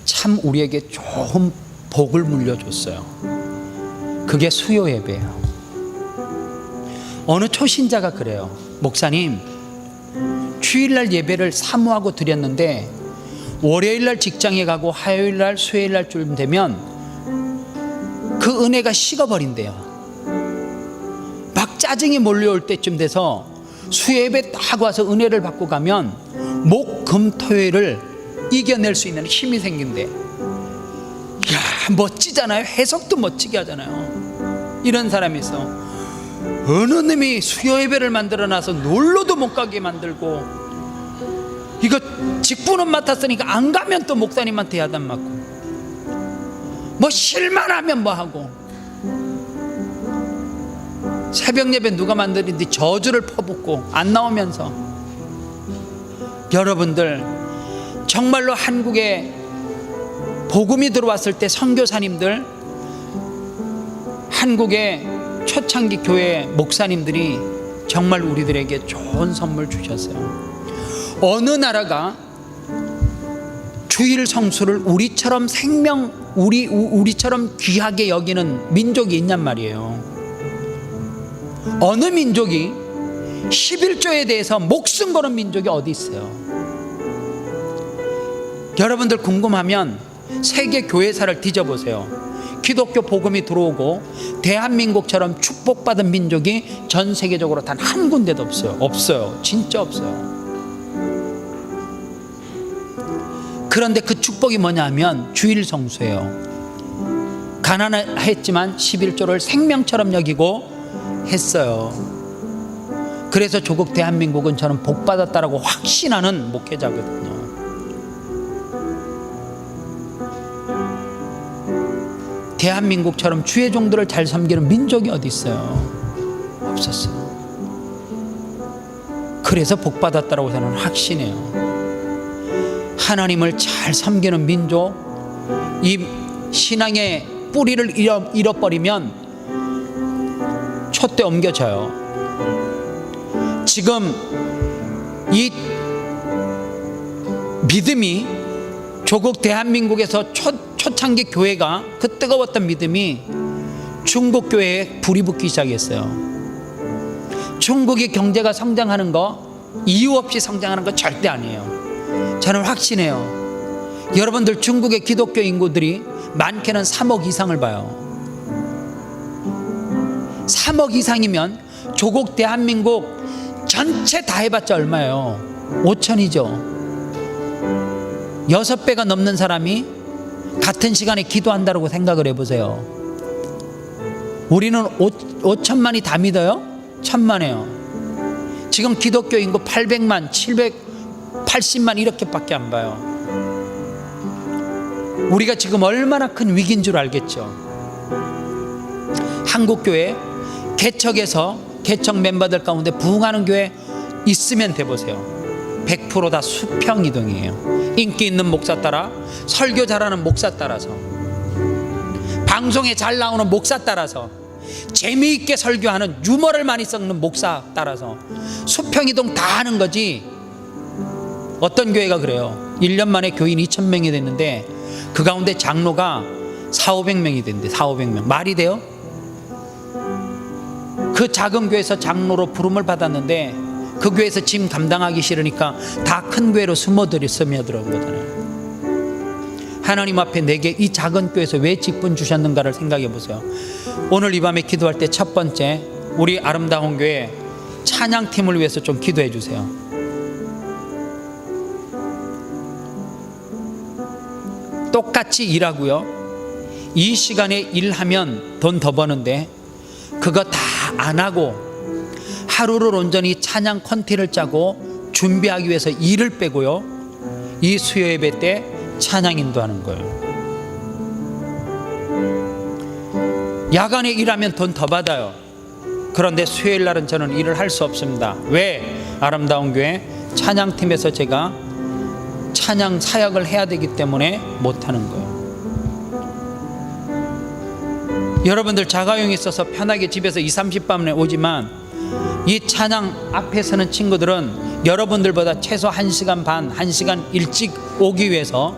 참 우리에게 좋은 복을 물려줬어요. 그게 수요 예배예요. 어느 초신자가 그래요. 목사님, 주일날 예배를 사모하고 드렸는데 월요일날 직장에 가고 화요일날 수요일날쯤 되면 그 은혜가 식어버린대요. 막 짜증이 몰려올 때쯤 돼서 수요예배 딱 와서 은혜를 받고 가면 목, 금, 토요일을 이겨낼 수 있는 힘이 생긴대. 이야, 멋지잖아요. 해석도 멋지게 하잖아요. 이런 사람이 있어. 어느 놈이 수요예배를 만들어놔서 놀러도 못 가게 만들고, 이거 직분은 맡았으니까 안 가면 또 목사님한테 야단 맞고, 뭐 실만하면 뭐 하고, 새벽 예배 누가 만드는지 저주를 퍼붓고 안 나오면서. 여러분들, 정말로 한국에 복음이 들어왔을 때 선교사님들, 한국의 초창기 교회 목사님들이 정말 우리들에게 좋은 선물 주셨어요. 어느 나라가 주일 성수를 우리처럼 우리처럼 귀하게 여기는 민족이 있냔 말이에요. 어느 민족이 11조에 대해서 목숨 거는 민족이 어디 있어요? 여러분들 궁금하면 세계 교회사를 뒤져보세요. 기독교 복음이 들어오고 대한민국처럼 축복받은 민족이 전 세계적으로 단 한 군데도 없어요. 없어요. 진짜 없어요. 그런데 그 축복이 뭐냐면 주일 성수예요. 가난했지만 11조를 생명처럼 여기고 했어요. 그래서 조국 대한민국은 저는 복받았다라고 확신하는 목회자거든요. 대한민국처럼 주의 종들을 잘 섬기는 민족이 어디 있어요? 없었어요. 그래서 복받았다라고 저는 확신해요. 하나님을 잘 섬기는 민족, 이 신앙의 뿌리를 잃어버리면 촛대 옮겨져요. 지금 이 믿음이 조국 대한민국에서 초창기 교회가 그 뜨거웠던 믿음이 중국 교회에 불이 붙기 시작했어요. 중국의 경제가 성장하는 거, 이유 없이 성장하는 거 절대 아니에요. 저는 확신해요. 여러분들, 중국의 기독교 인구들이 많게는 3억 이상을 봐요. 3억 이상이면 조국 대한민국 전체 다 해봤자 얼마예요? 5천이죠. 6배가 넘는 사람이 같은 시간에 기도한다고 생각을 해보세요. 우리는 5천만이 다 믿어요? 천만이에요. 지금 기독교 인구 800만, 780만 이렇게밖에 안 봐요. 우리가 지금 얼마나 큰 위기인 줄 알겠죠. 한국교회 개척에서 개척 멤버들 가운데 부흥하는 교회 있으면 대보세요. 100% 다 수평 이동이에요. 인기 있는 목사 따라, 설교 잘하는 목사 따라서, 방송에 잘 나오는 목사 따라서, 재미있게 설교하는 유머를 많이 섞는 목사 따라서 수평 이동 다 하는 거지. 어떤 교회가 그래요. 1년 만에 교인 2,000명이 됐는데 그 가운데 장로가 400~500명이 됐는데 400~500명 말이 돼요? 그 작은 교회에서 장로로 부름을 받았는데 그 교회에서 짐 감당하기 싫으니까 다 큰 교회로 스며들어온 거잖아요. 하나님 앞에 내게 이 작은 교회에서 왜 직분 주셨는가를 생각해 보세요. 오늘 이 밤에 기도할 때 첫 번째, 우리 아름다운 교회 찬양팀을 위해서 좀 기도해 주세요. 똑같이 일하고요, 이 시간에 일하면 돈 더 버는데 그거 다 안 하고 하루를 온전히 찬양 콘티를 짜고 준비하기 위해서 일을 빼고요, 이 수요 예배 때 찬양 인도하는 거예요. 야간에 일하면 돈 더 받아요. 그런데 수요일 날은 저는 일을 할 수 없습니다. 왜? 아름다운 교회 찬양팀에서 제가 찬양 사역을 해야 되기 때문에 못하는 거예요. 여러분들 자가용이 있어서 편하게 집에서 20~30분에 오지만 이 찬양 앞에 서는 친구들은 여러분들보다 최소 1시간 반, 1시간 일찍 오기 위해서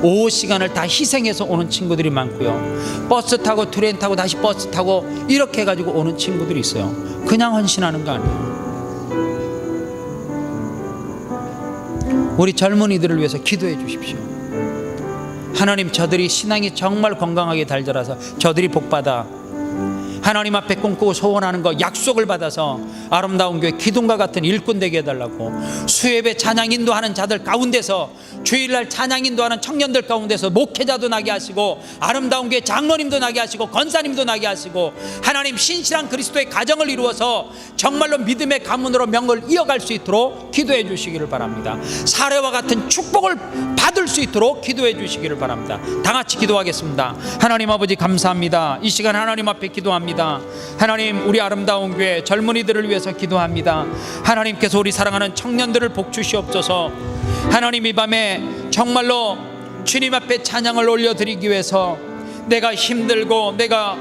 오후 시간을 다 희생해서 오는 친구들이 많고요, 버스 타고 트레인 타고 다시 버스 타고 이렇게 해가지고 오는 친구들이 있어요. 그냥 헌신하는 거 아니에요. 우리 젊은이들을 위해서 기도해 주십시오. 하나님, 저들이 신앙이 정말 건강하게 달자라서 저들이 복받아 하나님 앞에 꿈꾸고 소원하는 거 약속을 받아서 아름다운 교회 기둥과 같은 일꾼 되게 해달라고, 수요예배 찬양 인도하는 자들 가운데서, 주일날 찬양 인도하는 청년들 가운데서 목회자도 나게 하시고, 아름다운 교회 장로님도 나게 하시고, 권사님도 나게 하시고, 하나님 신실한 그리스도의 가정을 이루어서 정말로 믿음의 가문으로 명을 이어갈 수 있도록 기도해 주시기를 바랍니다. 사례와 같은 축복을 받을 수 있도록 기도해 주시기를 바랍니다. 다 같이 기도하겠습니다. 하나님 아버지 감사합니다. 이 시간 하나님 앞에 기도합니다. 하나님, 우리 아름다운 교회 젊은이들을 위해서 기도합니다. 하나님께서 우리 사랑하는 청년들을 복 주시옵소서. 하나님, 이 밤에 정말로 주님 앞에 찬양을 올려드리기 위해서 내가 힘들고 내가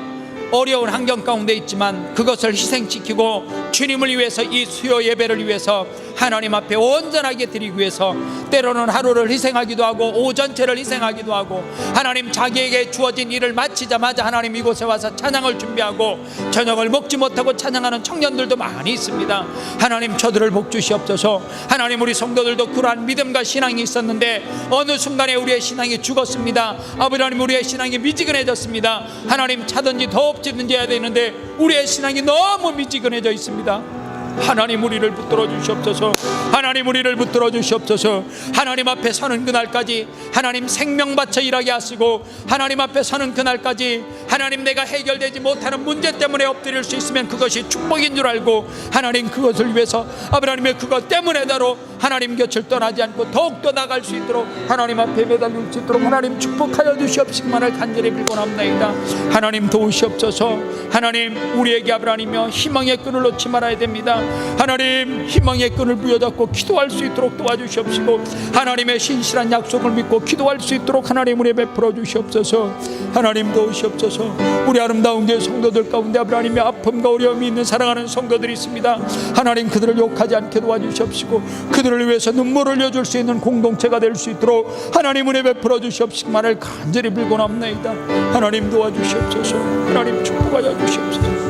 어려운 환경 가운데 있지만 그것을 희생시키고 주님을 위해서, 이 수요 예배를 위해서 하나님 앞에 온전하게 드리기 위해서 때로는 하루를 희생하기도 하고 오후 전체를 희생하기도 하고, 하나님 자기에게 주어진 일을 마치자마자 하나님 이곳에 와서 찬양을 준비하고 저녁을 먹지 못하고 찬양하는 청년들도 많이 있습니다. 하나님, 저들을 복 주시옵소서. 하나님, 우리 성도들도 그러한 믿음과 신앙이 있었는데 어느 순간에 우리의 신앙이 죽었습니다. 아버지 하나님, 우리의 신앙이 미지근해졌습니다. 하나님, 차든지 더없든지 해야 되는데 우리의 신앙이 너무 미지근해져 있습니다. 하나님, 우리를 붙들어 주시옵소서. 하나님, 우리를 붙들어 주시옵소서. 하나님 앞에 서는 그날까지 하나님 생명 바쳐 일하게 하시고, 하나님 앞에 서는 그날까지 하나님 내가 해결되지 못하는 문제 때문에 엎드릴 수 있으면 그것이 축복인 줄 알고, 하나님 그것을 위해서 하나님의 그것 때문에다로 하나님 곁을 떠나지 않고 더욱더 나갈 수 있도록 하나님 앞에 매달릴 수 있도록 하나님 축복하여 주시옵시기만을 간절히 빌곤합나이다. 하나님 도우시옵소서. 하나님, 우리에게 하나님이여 희망의 끈을 놓지 말아야 됩니다. 하나님, 희망의 끈을 부여잡고 기도할 수 있도록 도와주시옵시고, 하나님의 신실한 약속을 믿고 기도할 수 있도록 하나님 우리 베풀어 주시옵소서. 하나님 도우시옵소서. 우리 아름다운 교회 성도들 가운데 하나님의 아픔과 어려움이 있는 사랑하는 성도들이 있습니다. 하나님, 그들을 욕하지 않게 도와주시옵시고 그들을 위해서 눈물을 흘려줄 수 있는 공동체가 될 수 있도록 하나님 은혜 베풀어 주시옵시기만을 간절히 빌곤합나이다. 하나님 도와주시옵소서. 하나님 축복하여 주시옵소서.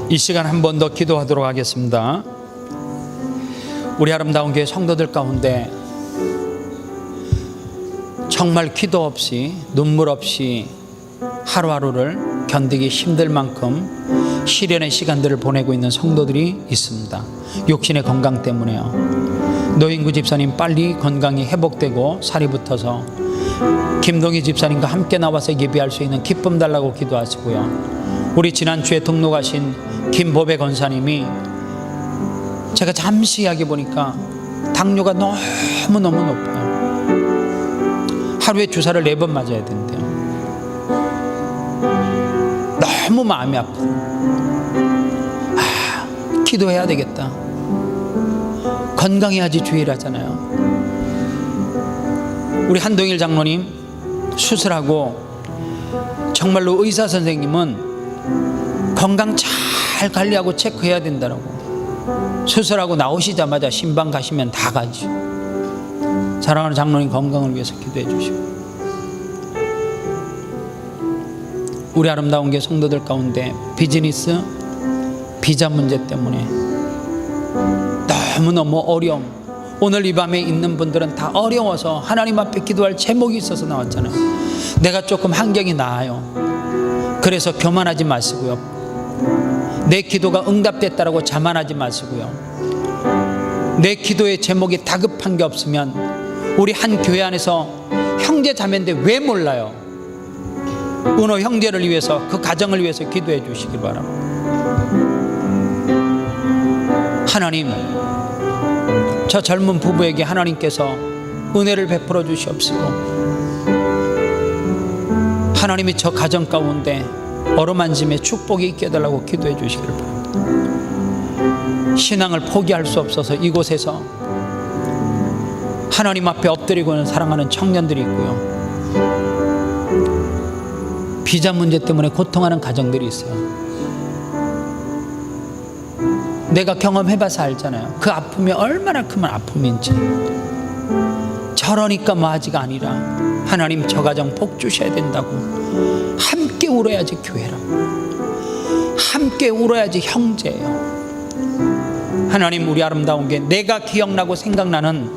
이 시간 한 번 더 기도하도록 하겠습니다. 우리 아름다운 교회 성도들 가운데 정말 기도 없이 눈물 없이 하루하루를 견디기 힘들 만큼 시련의 시간들을 보내고 있는 성도들이 있습니다. 육신의 건강 때문에요. 노인구 집사님 빨리 건강이 회복되고 살이 붙어서 김동희 집사님과 함께 나와서 예배할 수 있는 기쁨 달라고 기도하시고요. 우리 지난주에 등록하신 김보배 권사님이 제가 잠시 이야기 보니까 당뇨가 너무너무 높아요. 하루에 주사를 4번 맞아야 된대요. 너무 마음이 아프고 기도해야 되겠다. 건강해야지 주일하잖아요. 우리 한동일 장로님 수술하고 정말로 의사 선생님은 건강 잘 관리하고 체크해야 된다고, 수술하고 나오시자마자 신방 가시면 다 가죠. 사랑하는 장로님 건강을 위해서 기도해 주시고, 우리 아름다운 게 성도들 가운데 비즈니스 비자 문제 때문에 너무너무 어려움, 오늘 이 밤에 있는 분들은 다 어려워서 하나님 앞에 기도할 제목이 있어서 나왔잖아요. 내가 조금 환경이 나아요. 그래서 교만하지 마시고요. 내 기도가 응답됐다라고 자만하지 마시고요. 내 기도의 제목이 다급한 게 없으면 우리 한 교회 안에서 형제 자매인데 왜 몰라요? 은호 형제를 위해서, 그 가정을 위해서 기도해 주시기 바랍니다. 하나님, 저 젊은 부부에게 하나님께서 은혜를 베풀어 주시옵시고, 하나님이 저 가정 가운데 어루만짐의 축복이 있게 해달라고 기도해 주시길 바랍니다. 신앙을 포기할 수 없어서 이곳에서 하나님 앞에 엎드리고는 사랑하는 청년들이 있고요, 비자 문제 때문에 고통하는 가정들이 있어요. 내가 경험해봐서 알잖아요. 그 아픔이 얼마나 큰 아픔인지. 저러니까 뭐하지가 아니라 하나님 저 가정 복 주셔야 된다고, 함께 울어야지 교회라고, 함께 울어야지 형제예요. 하나님, 우리 아름다운 게 내가 기억나고 생각나는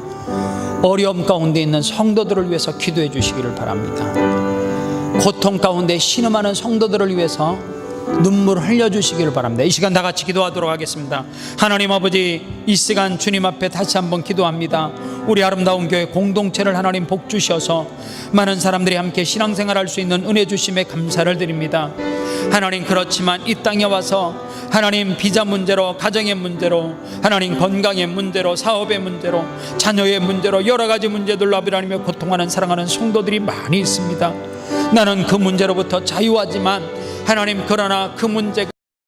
어려움 가운데 있는 성도들을 위해서 기도해 주시기를 바랍니다. 고통 가운데 신음하는 성도들을 위해서 눈물을 흘려주시기를 바랍니다. 이 시간 다 같이 기도하도록 하겠습니다. 하나님 아버지, 이 시간 주님 앞에 다시 한번 기도합니다. 우리 아름다운 교회 공동체를 하나님 복 주셔서 많은 사람들이 함께 신앙생활할 수 있는 은혜 주심에 감사를 드립니다. 하나님, 그렇지만 이 땅에 와서 하나님 비자 문제로, 가정의 문제로, 하나님 건강의 문제로, 사업의 문제로, 자녀의 문제로, 여러 가지 문제들로 하나님의 고통하는 사랑하는 성도들이 많이 있습니다. 나는 그 문제로부터 자유하지만 하나님, 그러나 그 문제가